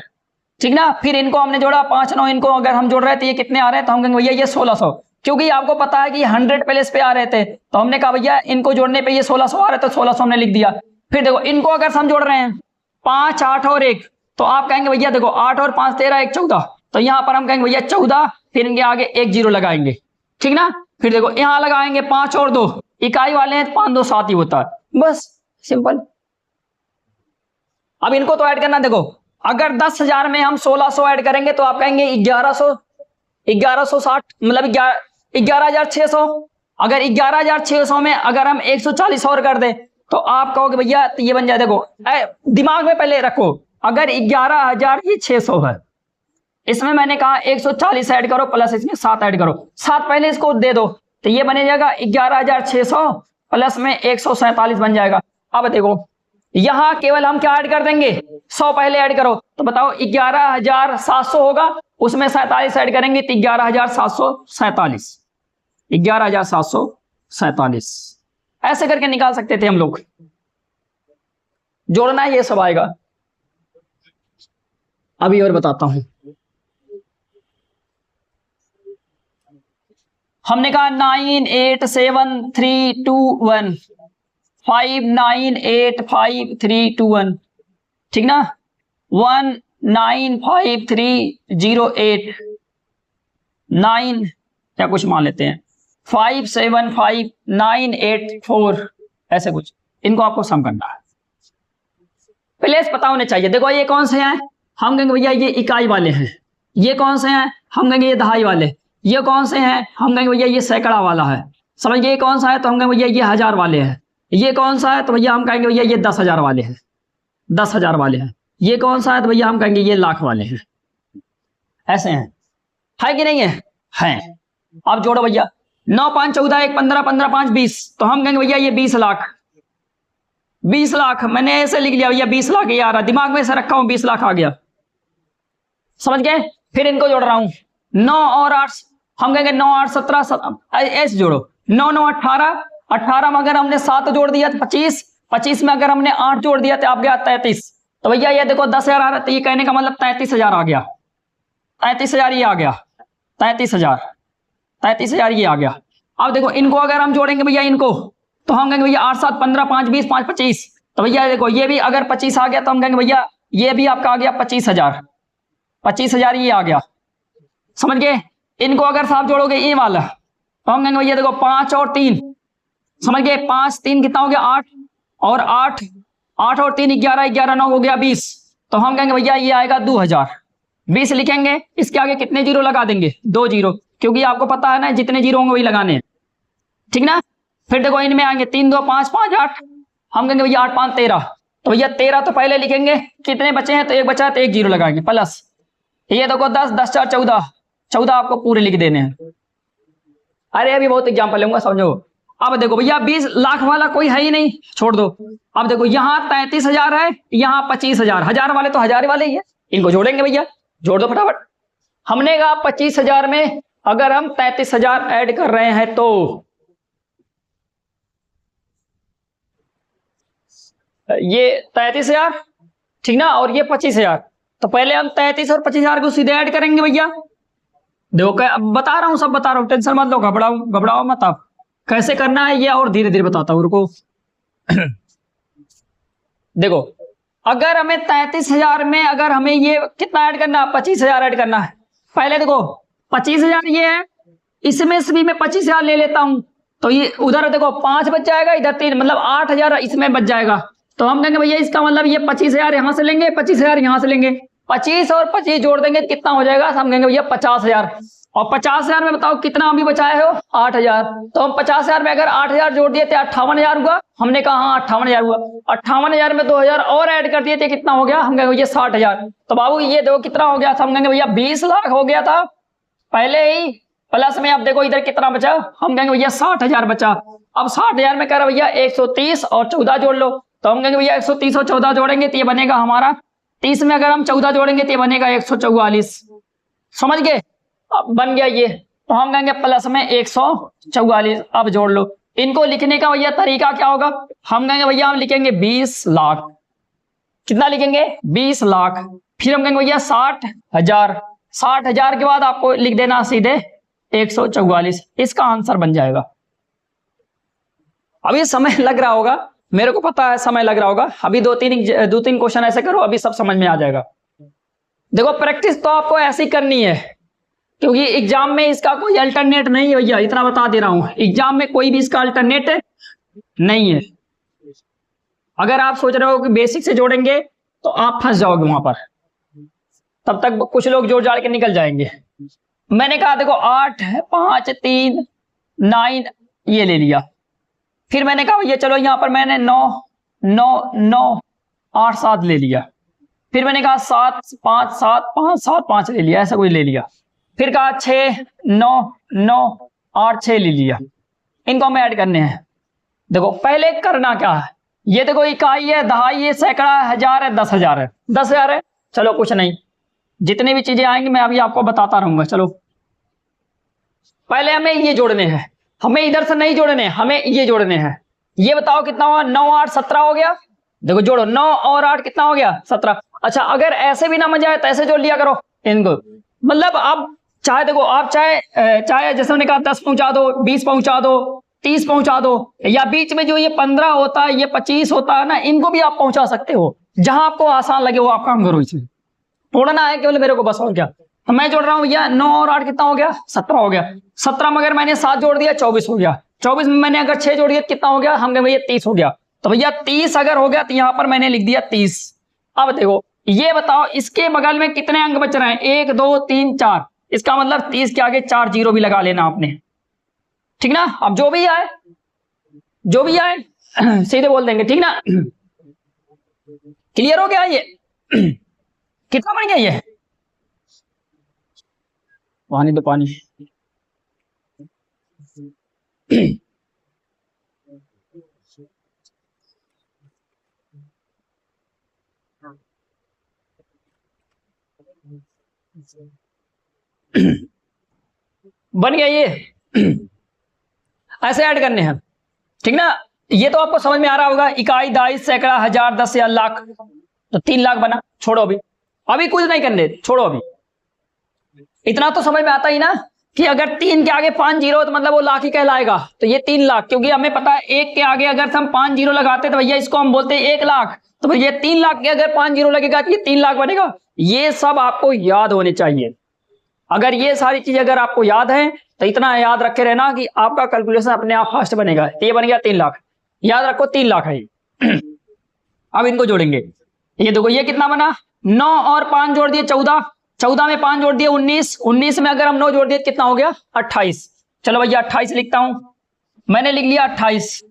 ठीक ना। फिर इनको हमने जोड़ा 5 9, इनको अगर हम जोड़ रहे थे ये कितने आ रहे हैं, तो हम कहेंगे भैया ये 1600। क्योंकि आपको पता है कि 100 प्लेस पे आ रहे थे तो हमने कहा भैया इनको जोड़ने पे ये 1600 आ रहे, तो 1600 हमने लिख दिया। फिर देखो इनको अगर हम जोड़ रहे हैं 5 8 और 1, तो आप कहेंगे भैया देखो 8 और 5 13 1 14, तो यहाँ पर हम कहेंगे भैया 14, फिर इनके आगे 1 0 लगाएंगे, ठीक ना। फिर देखो यहाँ लगाएंगे 5 और 2, इकाई वाले हैं 5 2 7 ही होता है, बस सिंपल। अब इनको तो ऐड करना, देखो अगर 10,000 में हम 1600 ऐड करेंगे तो आप कहेंगे 1160 मतलब 11,600। अगर 11,600 में अगर हम 140 और कर दे तो आप कहोगे भैया तो ये बन जाए, देखो दिमाग में पहले रखो, अगर 11,600 है, इसमें मैंने कहा 140 ऐड करो प्लस इसमें 7 ऐड करो, 7 पहले इसको दे दो तो ये बने जाएगा 11,600 प्लस में 147 बन जाएगा। अब देखो यहां केवल हम क्या ऐड कर देंगे, 100 पहले ऐड करो, तो बताओ 11,700 होगा, उसमें 47 ऐड करेंगे तो 11,747, 11,747 ऐसे करके निकाल सकते थे हम लोग। जोड़ना है ये सब आएगा। अभी और बताता हूं, हमने कहा 9873215 5985321, ठीक ना। 195308 9 क्या कुछ मान लेते हैं 575984 ऐसे कुछ, इनको आपको सम करना है। प्लेस पता होने चाहिए। देखो ये कौन से हैं, हम कहेंगे भैया ये इकाई वाले हैं। ये कौन से हैं, हम कहेंगे ये दहाई वाले। ये कौन से हैं, हम कहेंगे भैया ये सैकड़ा वाला है। समझ ये कौन सा है, तो हम कहेंगे भैया ये 1000 वाले हैं। ये कौन सा है, तो भैया हम कहेंगे भैया ये 10,000 वाले हैं, 10,000 वाले हैं। ये कौन सा है, तो भैया हम कहेंगे ये लाख वाले हैं। ऐसे हैं, है कि नहीं है, हैं। अब जोड़ो भैया 9 5 14 1 15 15 5 20, तो हम कहेंगे भैया ये 20 लाख। 20 लाख मैंने ऐसे लिख लिया भैया, 20 लाख ये आ रहा, दिमाग में से रखा हूं 20 लाख आ गया, समझ गए। फिर इनको जोड़ रहा हूं 9 और 8, हम कहेंगे 9 8 17 ऐसे जोड़ो। 9 9 18, 18 में अगर हमने 7 जोड़ दिया तो 25, 25 में अगर हमने 8 जोड़ दिया तो आप गया 33। तो भैया ये देखो 10,000 आ रहा, तो ये कहने का मतलब 33,000 आ गया। 33,000 ये आ गया, 33,000 ये आ गया। अब देखो इनको अगर हम जोड़ेंगे भैया इनको, तो हम कहेंगे भैया 8 7 15 5 20 5 25, तो भैया देखो ये भी अगर 25 आ गया तो हम कहेंगे भैया ये भी आपका आ गया 25,000, 25,000 ये आ गया, समझ गए। इनको अगर साहब जोड़ोगे ये वाला, तो हम कहेंगे भैया देखो 5 और 3, समझ गए। 5 3 कितना हो गया 8, और 8 8 और 3 11 11 9 हो गया 20, तो हम कहेंगे भैया ये आएगा 2000। 20 लिखेंगे, इसके आगे कितने जीरो लगा देंगे, 2 जीरो, क्योंकि आपको पता है ना जितने जीरो होंगे वही लगाने हैं, ठीक ना। फिर देखो इनमें आएंगे 3 2 5 5 8, हम कहेंगे भैया 8 5 13, तो भैया 13 तो पहले लिखेंगे, कितने बचे हैं तो एक बचा है तो 1 जीरो लगाएंगे प्लस। ये देखो 10 10 4 14, 14 आपको पूरे लिख देने हैं। अरे अभी बहुत एग्जाम्पल लूंगा, समझो। अब देखो भैया 20 लाख वाला कोई है ही नहीं, छोड़ दो। अब देखो यहाँ 33,000 है, यहाँ 25,000, 1000 वाले तो 1000 वाले ही है, इनको जोड़ेंगे भैया, जोड़ दो फटाफट। हमने कहा 25,000 में अगर हम 33,000 ऐड कर रहे हैं तो ये 33,000, ठीक ना, और ये 25,000, तो पहले हम 33 और 25,000 को सीधे ऐड करेंगे भैया। देखो बता रहा हूं, सब बता रहा हूं, टेंशन मत लो, घबराओ मत आप। कैसे करना है ये और धीरे धीरे बताता हूं, रुको। देखो अगर हमें 33,000 में अगर हमें ये कितना ऐड करना है, 25,000 ऐड करना है। पहले देखो 25,000 ये है, इसमें से भी मैं 25,000 ले लेता हूं, तो ये उधर देखो 5 बच जाएगा, इधर 3, मतलब 8,000 इसमें बच जाएगा। तो हम कहेंगे भैया इसका मतलब ये 25,000 यहां से लेंगे, 25,000 यहां से लेंगे, 25 और 25 जोड़ देंगे कितना हो जाएगा, हम कहेंगे भैया 50,000। और 50,000 में बताओ कितना अभी बचाए हो, 8,000। तो हम 50,000 में अगर 8,000 जोड़ दिए थे 58,000 हुआ, हमने कहा हाँ 58,000 हुआ। 58,000 में 2,000 और ऐड कर दिए थे, कितना हो गया, हम कहेंगे भैया 60,000। तो बाबू ये देखो कितना हो गया था, हम कहेंगे भैया 20 लाख हो गया था पहले ही, प्लस में अब देखो इधर कितना बचा, हम कहेंगे भैया 60,000 बचा। अब 60,000 में कह रहा भैया 130 और 14 जोड़ लो, तो हम कहेंगे भैया 130 और 14 जोड़ेंगे तो ये बनेगा हमारा 30 में अगर हम 14 जोड़ेंगे तो ये बनेगा 144, समझ गए। अब बन गया ये। तो हम कहेंगे प्लस में 144। अब जोड़ लो। इनको लिखने का भैया तरीका क्या होगा, हम कहेंगे भैया हम लिखेंगे 20 लाख। कितना लिखेंगे, 20 लाख। फिर हम कहेंगे भैया 60,000। 60,000 के बाद आपको लिख देना सीधे 144। इसका आंसर बन जाएगा। अभी समय लग रहा होगा, मेरे को पता है समय लग रहा होगा। अभी दो तीन क्वेश्चन ऐसे करो, अभी सब समझ में आ जाएगा। देखो प्रैक्टिस तो आपको ऐसी करनी है, क्योंकि एग्जाम में इसका कोई अल्टरनेट नहीं है भैया, इतना बता दे रहा हूं। एग्जाम में कोई भी इसका अल्टरनेट नहीं है। अगर आप सोच रहे हो कि बेसिक से जोड़ेंगे तो आप फंस जाओगे वहां पर, तब तक कुछ लोग जोड़ जाड़ के निकल जाएंगे। मैंने कहा देखो 8 5 3 9 ये ले लिया। फिर मैंने कहा भैया चलो यहां पर मैंने 9 9 9 8 7 ले लिया। फिर मैंने कहा 7 5 7 5 7 5 ले लिया, ऐसा कुछ ले लिया। फिर कहा 6 9 9 8 6 ले लिया। इनको हमें ऐड करने हैं। देखो पहले करना क्या है, ये देखो इकाई है, दहाई है, सैकड़ा है, हजार है, 10,000 है। 10,000 है, चलो कुछ नहीं, जितनी भी चीजें आएंगी मैं अभी आपको बताता रहूंगा। चलो पहले हमें ये जोड़ने हैं, हमें इधर से नहीं जोड़ने, हमें ये जोड़ने हैं। ये बताओ कितना हुआ, 9 8 17 हो गया। देखो जोड़ो, 9 और 8 कितना हो गया, 17। अच्छा अगर ऐसे भी ना मजा आए तो ऐसे जोड़ लिया करो इनको। मतलब आप चाहे देखो, आप चाहे जैसे मैंने कहा 10 पहुंचा दो, 20 पहुंचा दो, 30 पहुंचा दो, या बीच में जो ये 15 होता है, ये 25 होता है ना, इनको भी आप पहुंचा सकते हो। जहां आपको आसान लगे वो आप काम करो। इसमें तोड़ना है केवल मेरे को बस, और क्या। तो मैं जोड़ रहा हूं भैया, 9 और 8 कितना हो गया, 17 हो गया। 17 में अगर मैंने 7 जोड़ दिया 24 हो गया। 24 में मैंने अगर 6 जोड़ दिया कितना हो गया, हम कहें भैया 30 हो गया। तो भैया 30 अगर हो गया तो यहां पर मैंने लिख दिया 30। अब देखो ये बताओ इसके बगल में कितने अंक बच रहे हैं, 1 2 3 4। इसका मतलब 30 के आगे 4 जीरो भी लगा लेना आपने, ठीक ना। अब जो भी आए सीधे बोल देंगे, ठीक ना। क्लियर हो गया ये कितना बन गया ये, पानी तो पानी। बन गया ये। ऐसे ऐड करने हैं, ठीक ना। ये तो आपको समझ में आ रहा होगा। इकाई, दहाई, सैकड़ा, हजार, 10 या लाख, तो 3 लाख बना। छोड़ो अभी कुछ नहीं करने, छोड़ो अभी। इतना तो समझ में आता ही ना कि अगर 3 के आगे 5 जीरो तो मतलब वो लाख ही कहलाएगा। तो ये 3 लाख, क्योंकि हमें पता है 1 के आगे अगर हम 5 जीरो लगाते तो भैया इसको हम बोलते हैं 1 लाख। तो भैया 3 लाख के अगर 5 जीरो लगेगा तो ये 3 लाख बनेगा। ये सब आपको याद होने चाहिए। अगर ये सारी चीजें अगर आपको याद है तो इतना याद रखे रहना कि आपका कैलकुलेशन अपने आप फास्ट बनेगा। तो ये बन गया 3 लाख, याद रखो 3 लाख है। अब इनको जोड़ेंगे। ये देखो ये कितना बना, 9 और 5 जोड़ दिए 14, 14 में 5 जोड़ दिए 19, 19 में अगर हम 9 जोड़ दिए कितना हो गया, 28। चलो भैया 28 लिखता हूं, मैंने लिख लिया 28।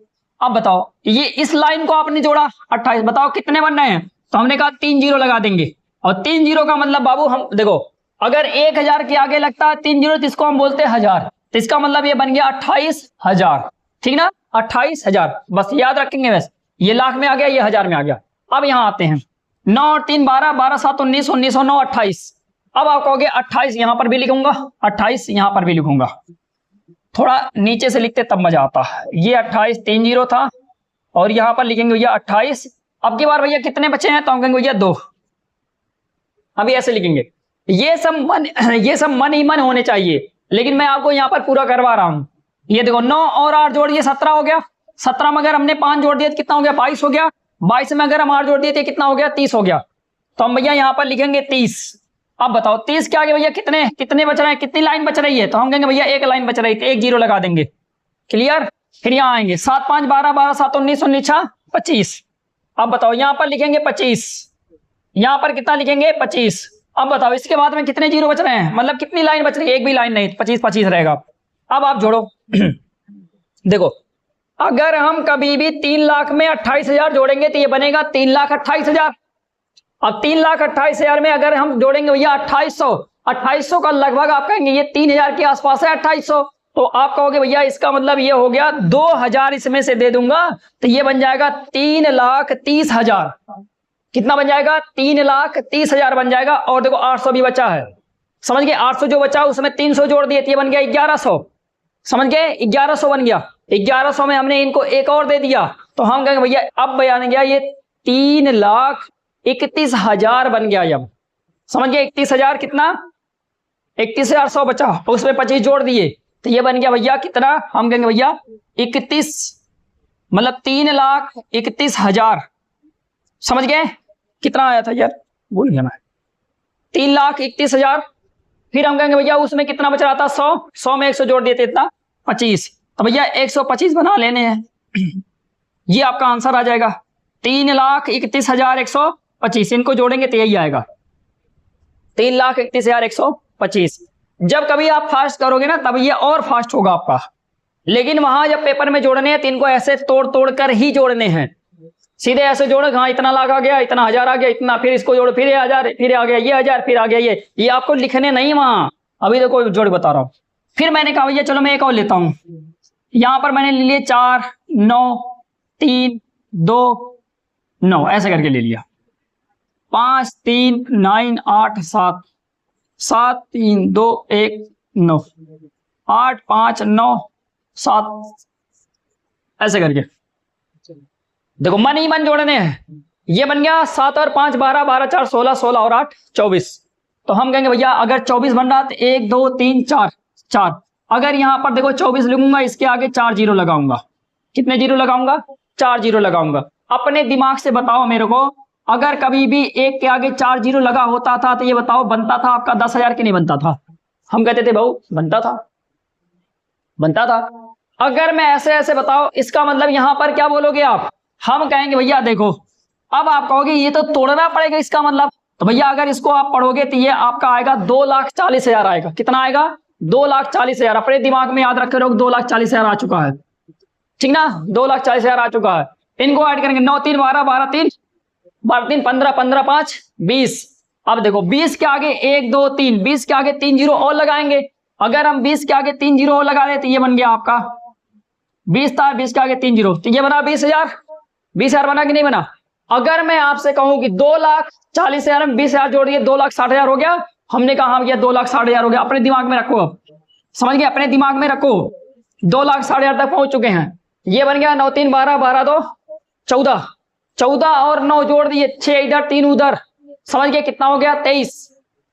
अब बताओ ये इस लाइन को आपने जोड़ा 28, बताओ कितने बन रहे हैं। तो हमने कहा 3 जीरो लगा देंगे, और 3 जीरो का मतलब बाबू हम देखो अगर 1000 के आगे लगता है 3 जीरो तो इसको हम बोलते हैं 1000। तो इसका मतलब ये बन गया 28,000, ठीक ना, 28,000। बस याद रखेंगे, बस ये लाख में आ गया, ये हजार में आ गया। अब यहां आते हैं, 9 और 3 12, 12 7 19, 19 और 9 28। अब आप कहोगे 28 यहां पर भी लिखूंगा, 28 यहां पर भी लिखूंगा। थोड़ा नीचे से लिखते तब मजा आता है। ये 28 3 जीरो था, और यहां पर लिखेंगे भैया 28। अब की बार भैया कितने बचे हैं, तो हम कहेंगे भैया 2। अभी ऐसे लिखेंगे। ये सब मन ही मन होने चाहिए, लेकिन मैं आपको यहां पर पूरा करवा रहा हूं। ये देखो 9 और 8 जोड़ दिए 17 हो गया। 17 में अगर हमने 5 जोड़ दिए तो कितना हो गया, 22 हो गया। 22 में अगर हम 8 जोड़ दिए तो कितना हो गया, 30 हो गया। तो हम भैया यहां पर लिखेंगे 30। अब बताओ 30 के आगे भैया कितने बच रहे हैं, कितनी लाइन बच रही है। तो हम कहेंगे भैया 1 लाइन बच रही है, 1 जीरो लगा देंगे। क्लियर। फिर यहां आएंगे 7 5 12, 12 7 19, 19 6 25। अब बताओ यहां पर लिखेंगे 25, यहां पर कितना लिखेंगे 25। अब बताओ इसके बाद में कितने जीरो बच रहे हैं, मतलब कितनी लाइन बच रही है, एक भी लाइन नहीं, 25 25 रहेगा। अब आप जोड़ो। देखो अगर हम कभी भी 3 लाख में 28,000 जोड़ेंगे तो ये बनेगा 3,28,000। अब 3,28,000 में अगर हम जोड़ेंगे भैया 2800 का लगभग आप कहेंगे ये 3,000 के आसपास है 2800। तो आप कहोगे भैया इसका मतलब ये हो गया 2,000 इसमें से दे दूंगा, तो ये बन जाएगा 3,30,000। कितना बन जाएगा, 3,30,000 बन जाएगा। और देखो 800 भी बचा है, समझ गए। 800 जो बचा उसमें 300 जोड़ दिए तो ये बन गया 1100। समझ गए, 1100 बन गया। 1100 में हमने इनको एक और दे दिया तो हम कहेंगे भैया अब बयान गया ये 3,31,000 बन गया। अब समझ गए, 31,000 कितना, 31,100 बचा और उसमें 25 जोड़ दिए तो ये बन गया भैया कितना, हम कहेंगे भैया 31, मतलब 3,31,000। समझ गए, कितना आया था यार, भूल गया मैं, 3,31,000। फिर हम कहेंगे भैया उसमें कितना बच रहा था, 100 में 100 जोड़ देते इतना 25, तो भैया 125 बना लेने हैं। ये आपका आंसर आ जाएगा 3,31,125। इनको जोड़ेंगे तो यही आएगा 3,31,125। जब कभी आप फास्ट करोगे ना तब ये और फास्ट होगा आपका, लेकिन वहां जब पेपर में जोड़ने हैं तो इनको ऐसे तोड़ तोड़ कर ही जोड़ने हैं। सीधे ऐसे जोड़ो, हाँ इतना लाख आ गया, इतना हजार आ गया, इतना, फिर इसको जोड़ो, फिर ये हजार, फिर आ गया ये हजार, फिर आ गया ये आपको लिखने नहीं वहां। अभी देखो जोड़ बता रहा हूं। फिर मैंने कहा भैया चलो मैं एक और लेता हूं। यहां पर मैंने ले लिए 4, 9, 3, 2, 9 ऐसे करके ले लिया। 5, 3, 9, 8, 7, 7, 3, 2, 1, 9, 8, 5, 9, 7 ऐसे करके देखो मन ही मन जोड़ने हैं। ये बन गया 7 और 5 12, 12 4 16, 16 और 8 24। तो हम कहेंगे भैया अगर 24 बन रहा तो 1 2 3 4 4। अगर यहां पर देखो 24 लिखूंगा, इसके आगे 4 जीरो लगाऊंगा। कितने जीरो लगाऊंगा, 4 जीरो लगाऊंगा। अपने दिमाग से बताओ मेरे को, अगर कभी भी एक के आगे 4 जीरो लगा होता था तो ये बताओ बनता था आपका 10,000 कि नहीं बनता था। हम कहते थे भाऊ बनता था, बनता था। अगर मैं ऐसे ऐसे बताओ इसका मतलब यहां पर क्या बोलोगे आप, हम कहेंगे भैया देखो, अब आप कहोगे ये तो तोड़ना पड़ेगा इसका मतलब, तो भैया अगर इसको आप पढ़ोगे तो ये आपका आएगा 2,40,000 आएगा। कितना आएगा, 2,40,000। अपने दिमाग में याद रखे लोग 2,40,000 आ चुका है, ठीक ना, 2,40,000 आ चुका है। इनको ऐड करेंगे 9 3 12, 12 3 12 3 15, 15 5 20। अब देखो 20 के आगे 1 2 3, 20 के आगे 3 जीरो और लगाएंगे। अगर हम 20 के आगे 3 जीरो और लगा दें तो ये बन गया आपका 20 था, 20 के आगे 3 जीरो तो ये बना 20,000। 20,000 बना कि नहीं बना। अगर मैं आपसे कहूं कि 2,40,000 में 20,000 जोड़ दिए 2,60,000 हो गया, हमने कहा हाँ भैया 2,60,000 हो गया। अपने दिमाग में रखो, अब समझ गए, अपने दिमाग में रखो 2,60,000 तक पहुंच चुके हैं। ये बन गया 9 3 12, 12 2 14, 14 और 9 जोड़ दिए 6 इधर 3 उधर, समझ गए कितना हो गया 23।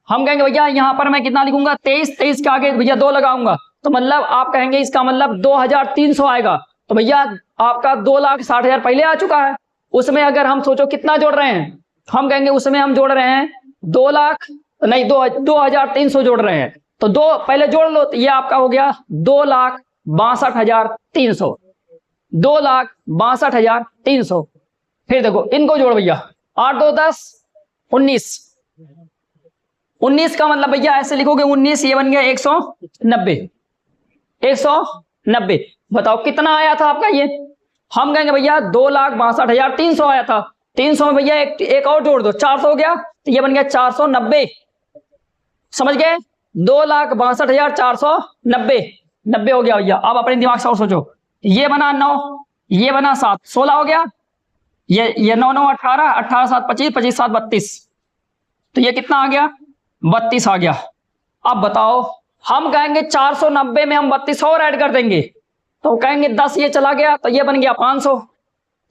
हम कहेंगे भैया यहां पर मैं कितना लिखूंगा 23, 23 के आगे भैया 2 लगाऊंगा तो मतलब आप कहेंगे इसका मतलब 2,300 आएगा। तो भैया आपका 2,60,000 पहले आ चुका है। उसमें अगर हम सोचो कितना जोड़ रहे हैं, हम कहेंगे उसमें हम जोड़ रहे हैं 2 लाख नहीं 2,300 जोड़ रहे हैं। तो दो पहले जोड़ लो तो ये आपका हो गया 2,62,300, 2,62,300। फिर देखो इनको जोड़ भैया 8 2 10 19, 19 का मतलब भैया ऐसे लिखोगे 19, ये बन गया 190, 190। बताओ कितना आया था आपका ये, हम कहेंगे भैया 2,62,300 आया था। 300 में भैया एक और जोड़ दो 400 हो गया तो ये बन गया 490। समझ गए, 2,62,490, 90 हो गया भैया। अब अपने दिमाग से और सोचो, ये बना 9, ये बना 7, 16 हो गया। ये 9 9 18, 18 7 25, 25 7 32, तो ये कितना आ गया 32 आ गया। अब बताओ हम कहेंगे 490 में हम 32 और ऐड कर देंगे तो कहेंगे 10 ये चला गया तो ये बन गया 500,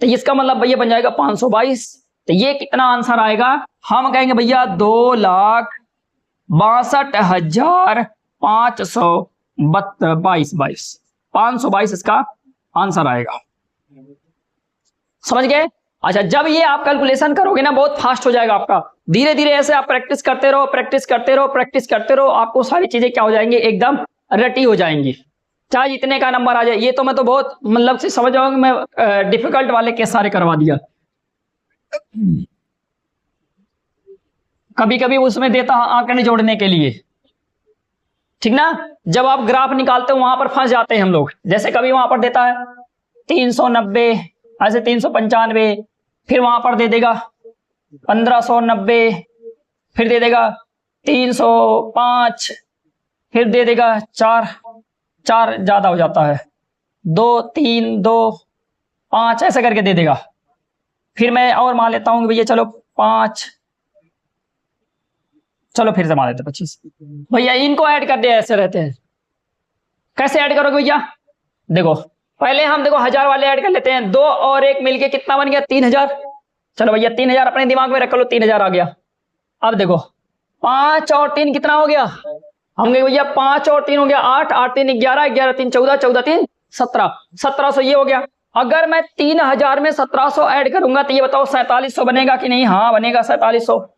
तो इसका मतलब भैया बन जाएगा 522। तो ये कितना आंसर आएगा, हम कहेंगे भैया 2,62,522, 522 इसका आंसर आएगा। समझ गए। अच्छा जब ये आप कैलकुलेशन करोगे ना बहुत फास्ट हो जाएगा आपका। धीरे धीरे ऐसे आप प्रैक्टिस करते रहो, प्रैक्टिस करते रहो, प्रैक्टिस करते रहो, आपको सारी चीजें क्या हो जाएंगी एकदम रटी हो जाएंगी, चाहे जितने का नंबर आ जाए। ये तो मैं तो बहुत मतलब से समझ जाऊंगा, मैं डिफिकल्ट वाले के सारे करवा दिया। कभी कभी उसमें देता आंकड़े जोड़ने के लिए, ठीक ना, जब आप ग्राफ निकालते हो वहां पर फंस जाते हैं हम लोग। जैसे कभी वहां पर देता है 390, ऐसे 395, फिर वहां पर दे देगा 1590, फिर दे देगा 305, फिर दे देगा 4 ज्यादा हो जाता है 2 3 2 5 ऐसे करके दे देगा। फिर मैं और मान लेता हूं भैया चलो 5 चलो फिर से मान लेते 25। भैया इनको ऐड कर दिया, ऐसे रहते हैं। कैसे ऐड करोगे भैया? देखो पहले हम देखो 1000 वाले ऐड कर लेते हैं। 2 और 1 मिलके कितना बन गया? 3000। चलो भैया 3000 अपने दिमाग में रख लो, 3000 आ गया। अब देखो 5 और 3 कितना हो गया? हम कहेंगे भैया 5 और 3 हो गया 8, 8 3 11, 11 3 14, 14 3 17, 1700 ये हो गया। अगर मैं 3000 में 1700 ऐड करूंगा तो ये बताओ 4700 बनेगा कि नहीं? हाँ बनेगा 4700।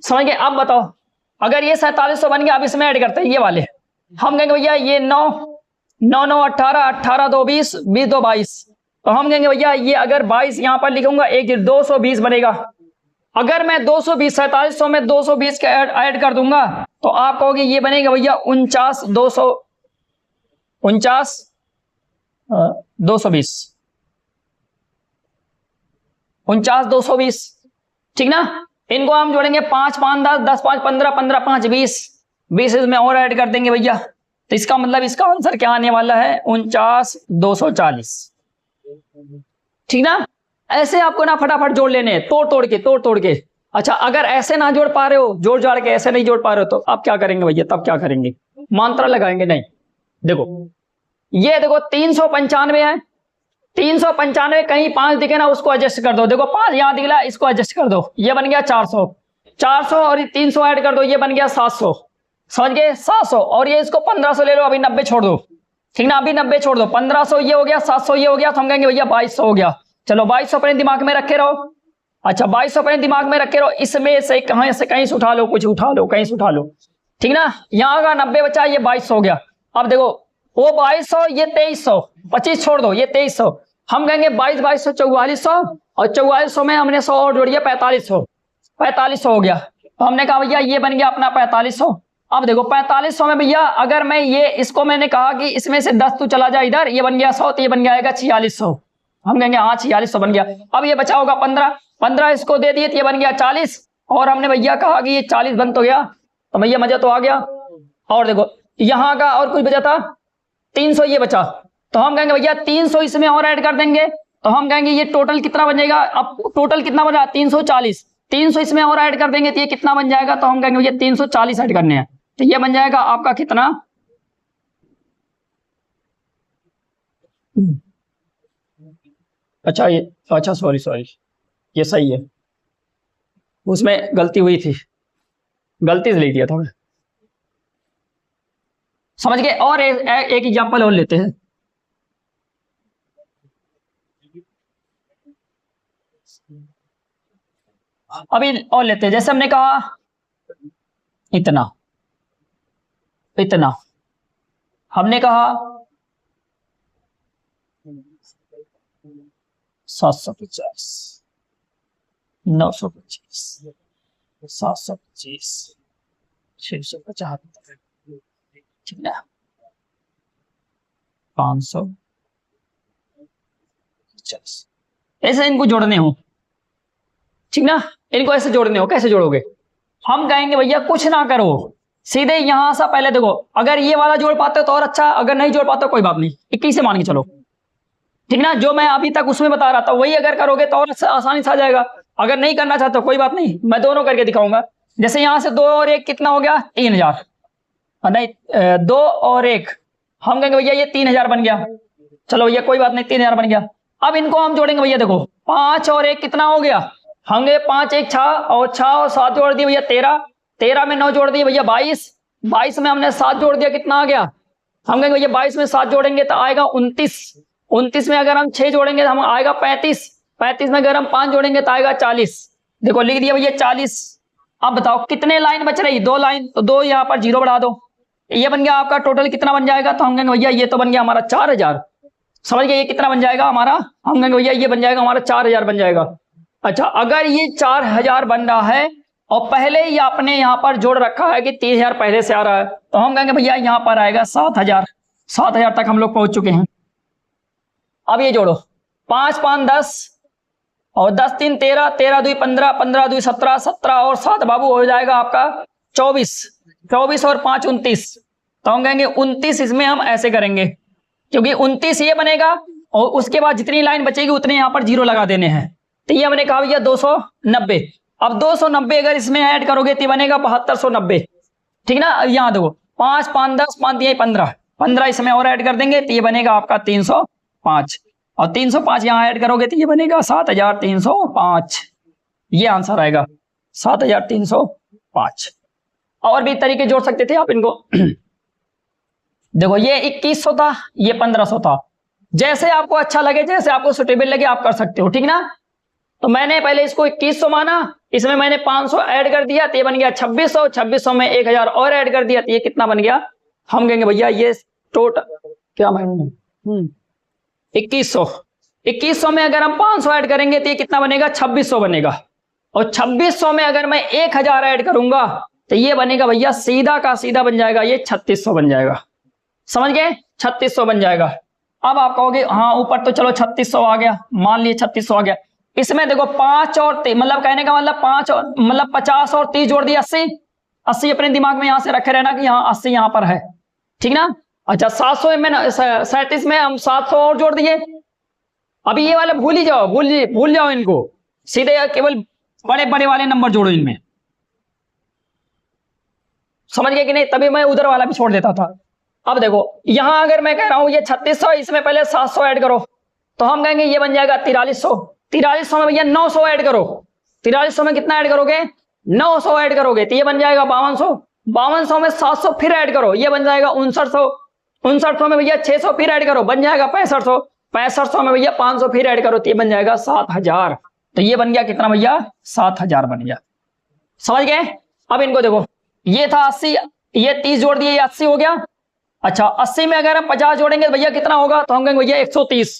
समझ गए? अब बताओ अगर ये 4700 बन गया, अब इसमें ऐड करते हैं ये वाले। हम कहेंगे भैया ये 9 9 9 18, 18 2 20, 20 2 22। तो हम कहेंगे भैया ये अगर 22 यहां पर लिखूंगा, एक 220 बनेगा। अगर मैं 220 4700 में 220 का ऐड कर दूंगा तो आप कहोगे ये बनेगा भैया 49 200, 49 220, 49 220, ठीक ना? इनको हम जोड़ेंगे 5 5 10, 10 5 15, 15 5 20, 20 इसमें और ऐड कर देंगे भैया। तो इसका मतलब इसका आंसर क्या आने वाला है? 49 240, ठीक ना? ऐसे आपको ना फटाफट जोड़ लेने हैं, तोड़ तोड़ के। अच्छा अगर ऐसे ना जोड़ पा रहे हो, जोड़ जाड़ के ऐसे नहीं जोड़ पा रहे हो, तो आप क्या करेंगे भैया? तब क्या करेंगे? मात्रा लगाएंगे। नहीं देखो ये देखो 395 है, 395 कहीं 5 दिखे ना उसको एडजस्ट कर दो। देखो 5 यहां दिखला, इसको एडजस्ट कर दो, ये बन गया 400, 400 और 300 ऐड कर दो, ये बन गया 700। समझ गए? 700 और ये इसको 1500 ले लो, अभी 90 छोड़ दो, ठीक ना? अभी 90 छोड़ दो, 1500 ये हो गया, 700 ये हो गया, तो हम कहेंगे भैया 2200 हो गया। चलो 2200 अपने दिमाग में रखे रहो। अच्छा 2200 अपने दिमाग में रखे रहो, इसमें से कहीं से कहीं से उठा लो, कुछ उठा लो, कहीं से उठा लो, ठीक ना? यहाँ का 90 बचा, ये 2200 हो गया। अब देखो वो 2200, ये 2300, 25 छोड़ दो, ये 2300। हम कहेंगे 22 2200 4400, और 4400 में हमने 100 और जोड़ दिया 4500, 4500 हो गया। तो हमने कहा भैया ये बन गया अपना 4500। अब देखो 4500 में भैया अगर मैं ये इसको मैंने कहा कि इसमें से 10 तो चला जाए इधर, ये बन गया 100, तो ये बन जाएगा 4600। हम कहेंगे हाँ 4600 बन गया। अब ये बचा होगा 15, 15 इसको दे दिए तो ये बन गया 40, और हमने भैया कहा कि ये 40 बन तो गया, तो भैया मजा तो आ गया। और देखो यहाँ का और कुछ बचा था 300, ये बचा, तो हम कहेंगे भैया 300 इसमें और ऐड कर देंगे, तो हम कहेंगे ये टोटल कितना बन जाएगा? अब टोटल कितना बना? 340, 300 इसमें और ऐड कर देंगे तो ये कितना बन जाएगा? तो हम कहेंगे भैया 340 ऐड करने हैं, तो ये बन जाएगा आपका कितना? अच्छा ये अच्छा सॉरी ये सही है, उसमें गलती हुई थी, गलती से लिख दिया था। समझ गए? और एक एग्जांपल और लेते हैं। अभी और लेते हैं, जैसे हमने कहा इतना, इतना हमने कहा 750, 925, 725, 675, ठीक है, 550, ऐसे इनको जोड़ने हो, ठीक ना? इनको ऐसे जोड़ने हो। कैसे जोड़ोगे? हम कहेंगे भैया कुछ ना करो, सीधे यहां से पहले देखो, अगर ये वाला जोड़ पाते हो तो और अच्छा, अगर नहीं जोड़ पाते हो कोई बात नहीं, 21 से मान के चलो, ठीक ना? जो मैं अभी तक उसमें बता रहा था वही अगर करोगे तो और आसानी से आ जाएगा। अगर नहीं करना चाहते हो कोई बात नहीं, मैं दोनों करके दिखाऊंगा। जैसे यहां से 2 और 1 कितना हो गया? 3000, नहीं 2 और 1, हम कहेंगे भैया ये 3000 बन गया। चलो भैया कोई बात नहीं, 3000 बन गया। अब इनको हम जोड़ेंगे भैया, देखो 5 और 1 कितना हो गया? हम 5 1 6, और 6 और 7 जोड़ दिए भैया 13, 13 में 9 जोड़ दिए भैया 22, 22 में हमने 7 जोड़ दिया, कितना आ गया? हम कहेंगे भैया 22 में 7 जोड़ेंगे तो आएगा 29, 29 में अगर हम 6 जोड़ेंगे तो हम आएगा 35, 35 में अगर हम 5 जोड़ेंगे तो आएगा 40। देखो लिख दिया भैया 40। अब बताओ कितने लाइन बच रही? 2 लाइन, तो 2 यहाँ पर 0 बढ़ा दो, ये बन गया आपका टोटल कितना बन जाएगा? तो हम कहेंगे भैया ये तो बन गया हमारा 4000। समझ गए? ये कितना बन जाएगा हमारा? हम कहेंगे भैया ये बन जाएगा हमारा 4000 बन जाएगा। अच्छा अगर ये 4000 बन रहा है और पहले ही आपने यहाँ पर जोड़ रखा है कि 3000 पहले से आ रहा है, तो हम कहेंगे भैया यहाँ पर आएगा 7000, 7000 तक हम लोग पहुंच चुके हैं। अब ये जोड़ो 5 5 10, और 10 3 13, 13 2 15, 15 2 17, 17 और 7 बाबू हो जाएगा आपका 24, 24 और 5 29। तो हम कहेंगे 29, इसमें हम ऐसे करेंगे क्योंकि 29 ये बनेगा और उसके बाद जितनी लाइन बचेगी उतने यहाँ पर 0 लगा देने हैं, तो ये हमने कहा भैया 290। अब 290 अगर इसमें ऐड करोगे तो बनेगा 7290, ठीक ना। यहाँ देखो 5 5 10 5 दिए 15 इसमें और ऐड कर देंगे तो ये बनेगा आपका 305, और 305 यहाँ ऐड करोगे तो ये बनेगा 7305। ये आंसर आएगा 7305। और भी तरीके जोड़ सकते थे आप इनको। देखो ये 2100 था, ये 1500 था, जैसे आपको अच्छा लगे, जैसे आपको सुटेबल लगे आप कर सकते हो, ठीक ना। तो मैंने पहले इसको 2100 माना, इसमें मैंने 500 ऐड कर दिया तो ये बन गया 2600, 2600 में 1000 और ऐड कर दिया तो ये कितना बन गया, हम कहेंगे भैया ये टोटल क्या मायने 2100 में अगर हम 500 ऐड करेंगे तो ये कितना बनेगा 2600 बनेगा, और 2600 में अगर मैं 1000 ऐड करूंगा तो ये बनेगा भैया सीधा का सीधा बन जाएगा ये 3600 बन जाएगा, समझ गए 3600 बन जाएगा। अब आप कहोगे हाँ ऊपर तो चलो 3600 आ गया, मान लिए 3600 आ गया, इसमें देखो 5 और 3 मतलब कहने का मतलब 5 और मतलब 50 और 30 जोड़ दिया 80 अपने दिमाग में यहां से रखे रहना कि यहाँ 80 यहाँ पर है, ठीक ना। अच्छा 700 में 37 में हम 700 और जोड़ दिए। अभी ये वाले भूल ही जाओ, भूल जाओ इनको, सीधे केवल बड़े बड़े वाले नंबर जोड़ो इनमें, समझ गए कि नहीं। तभी मैं उधर वाला भी छोड़ देता था। अब देखो यहां अगर मैं कह रहा हूं ये 3600, इसमें पहले 700 ऐड करो तो हम कहेंगे ये बन जाएगा 4300। 4300 में भैया 900 ऐड करो, 4300 में कितना ऐड करोगे 900 ऐड करोगे तो ये बन जाएगा 5200। 5200 में 700 फिर ऐड करो, ये बन जाएगा 5900। 5900 में भैया 600 फिर ऐड करो, बन जाएगा 6500। 6500 में भैया 500 फिर ऐड करो तो ये बन जाएगा 7000। तो ये बन गया कितना भैया 7000 बन गया, समझ गए। अब इनको देखो ये था 80, ये 30 जोड़ दिए, ये 80 हो गया। अच्छा 80 में अगर हम 50 जोड़ेंगे तो भैया कितना होगा, तो हम कहेंगे भैया 130,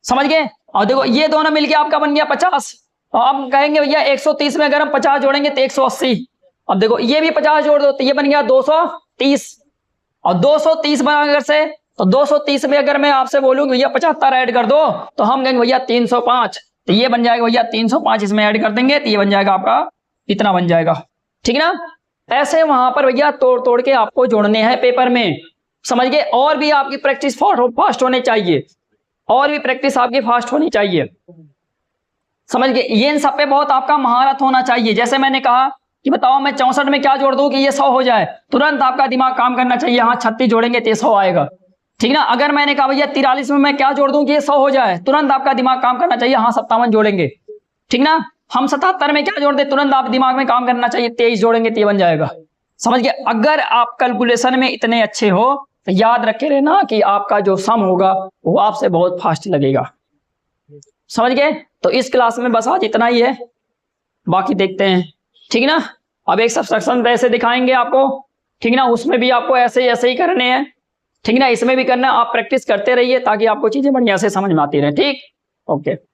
समझ गए। और देखो ये दोनों मिलके आपका बन गया 50, तो हम कहेंगे भैया 130 में अगर हम 50 जोड़ेंगे तो 180। अब देखो ये भी 50 जोड़ दो तो ये बन गया 230, और 230 बराबर से तो 230 में अगर मैं आपसे बोलूं कि भैया 75 ऐड कर दो तो हम कहेंगे भैया 305, तो ये बन जाएगा भैया 305, इसमें ऐड कर देंगे तो ये बन जाएगा आपका इतना बन जाएगा, ठीक ना। ऐसे वहां पर भैया तोड़ तोड़ के आपको जोड़ने हैं पेपर में, समझ गए। और भी आपकी प्रैक्टिस फास्ट होनी चाहिए, और भी प्रैक्टिस आपकी फास्ट होनी चाहिए, समझ गए। ये इन सब पे बहुत आपका महारत होना चाहिए। जैसे मैंने कहा कि बताओ मैं 64 में क्या जोड़ दूं कि ये 100 हो जाए, तुरंत आपका दिमाग काम करना चाहिए, हाँ 36 जोड़ेंगे तो 100 आएगा, ठीक ना। अगर मैंने कहा भैया 43 में मैं क्या जोड़ दूं कि ये 100 हो जाए, तुरंत आपका दिमाग काम करना चाहिए, हाँ 57 जोड़ेंगे, ठीक ना। हम 77 में क्या जोड़ दे, तुरंत आप दिमाग में काम करना चाहिए 23 जोड़ेंगे तो ये बन जाएगा, समझ गए। अगर आप कैलकुलेशन में इतने अच्छे हो तो याद रखे रहना कि आपका जो सम होगा वो आपसे बहुत फास्ट लगेगा, समझ गए। तो इस क्लास में बस आज इतना ही है, बाकी देखते हैं, ठीक ना। अब एक सब्सट्रैक्शन ऐसे दिखाएंगे आपको, ठीक ना, उसमें भी आपको ऐसे ही करने हैं, ठीक ना। इसमें भी करना, आप प्रैक्टिस करते रहिए ताकि आपको चीजें बढ़िया से समझ में आती रहे, ठीक। ओके।